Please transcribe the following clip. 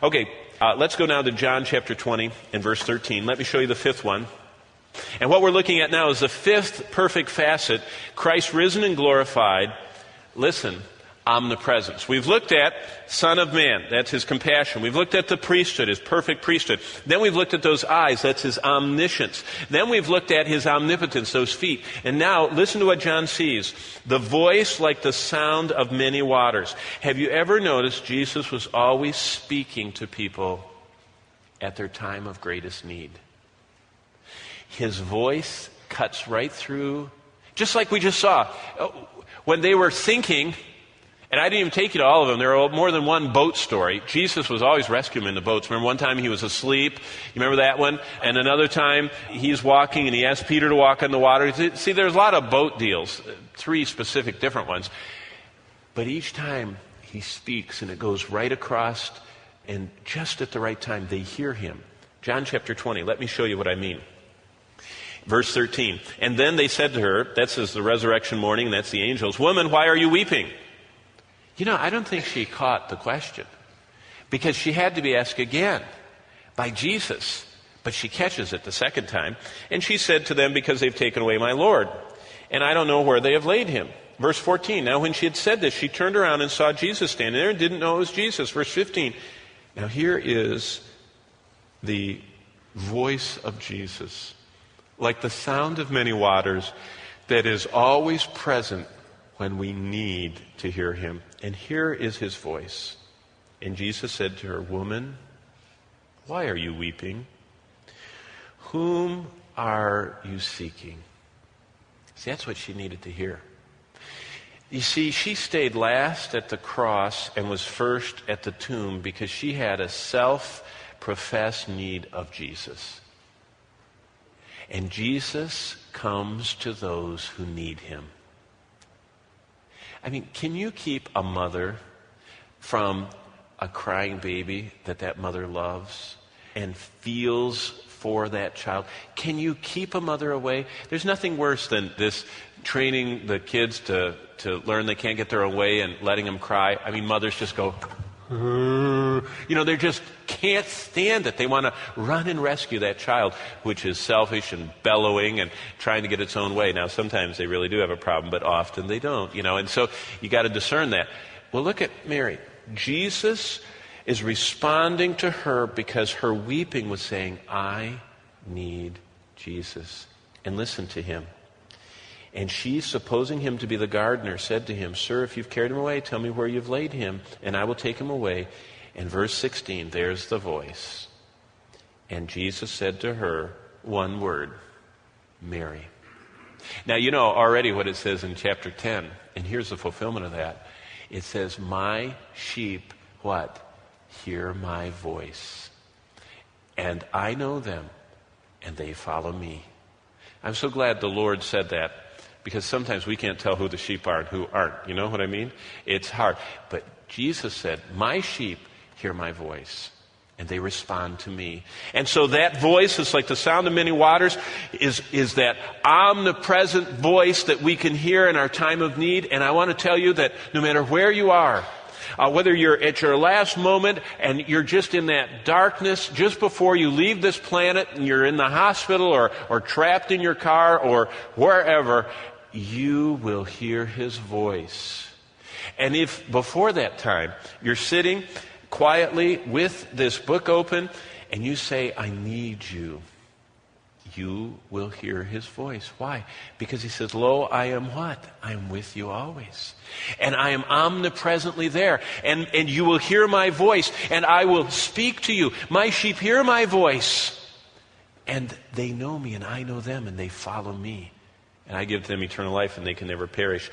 Okay, let's go now to John chapter 20 and verse 13. Let me show you the fifth one. And what we're looking at now is the fifth perfect facet, Christ risen and glorified. Listen, omnipresence. We've looked at Son of Man, that's his compassion. We've looked at the priesthood, his perfect priesthood. Then we've looked at those eyes, that's his omniscience. Then we've looked at his omnipotence, those feet. And now, listen to what John sees. The voice like the sound of many waters. Have you ever noticed Jesus was always speaking to people at their time of greatest need? His voice cuts right through, just like we just saw. When they were thinking, and I didn't even take you to all of them. There are more than one boat story. Jesus was always rescuing in the boats. Remember one time he was asleep? You remember that one? And another time he's walking and he asked Peter to walk on the water. See, there's a lot of boat deals, 3 specific different ones. But each time he speaks and it goes right across, and just at the right time they hear him. John chapter 20, let me show you what I mean. Verse 13, and then they said to her, that says the resurrection morning, that's the angels, "Woman, why are you weeping?" You know, I don't think she caught the question, because she had to be asked again by Jesus. But she catches it the second time. And she said to them, "Because they've taken away my Lord, and I don't know where they have laid him." Verse 14, now when she had said this, she turned around and saw Jesus standing there and didn't know it was Jesus. Verse 15, now here is the voice of Jesus, like the sound of many waters, that is always present when we need to hear him. And here is his voice. And Jesus said to her, "Woman, why are you weeping? Whom are you seeking?" See, that's what she needed to hear. You see, she stayed last at the cross and was first at the tomb because she had a self-professed need of Jesus. And Jesus comes to those who need him. I mean, can you keep a mother from a crying baby that mother loves and feels for that child? Can you keep a mother away? There's nothing worse than this, training the kids to learn they can't get their own way and letting them cry. I mean, mothers just go, they just can't stand it. They want to run and rescue that child, which is selfish and bellowing and trying to get its own way. Now, sometimes they really do have a problem, but often they don't, and so you got to discern that. Well, look at Mary. Jesus is responding to her because her weeping was saying, "I need Jesus." And listen to him. And she, supposing him to be the gardener, said to him, "Sir, if you've carried him away, tell me where you've laid him, and I will take him away." And verse 16, there's the voice. And Jesus said to her, one word, "Mary." Now, you know already what it says in chapter 10, and here's the fulfillment of that. It says, "My sheep," what? "Hear my voice. And I know them, and they follow me." I'm so glad the Lord said that, because sometimes we can't tell who the sheep are and who aren't. You know what I mean? It's hard. But Jesus said, "My sheep hear my voice, and they respond to me." And so that voice is like the sound of many waters, is that omnipresent voice that we can hear in our time of need. And I want to tell you that no matter where you are, whether you're at your last moment and you're just in that darkness just before you leave this planet and you're in the hospital or trapped in your car or wherever, you will hear his voice. And if before that time you're sitting quietly with this book open and you say, "I need you," you will hear his voice. Why? Because he says, "Lo, I am what? I am with you always. And I am omnipresently there. And you will hear my voice, and I will speak to you. My sheep hear my voice. And they know me, and I know them, and they follow me. And I give them eternal life, and they can never perish."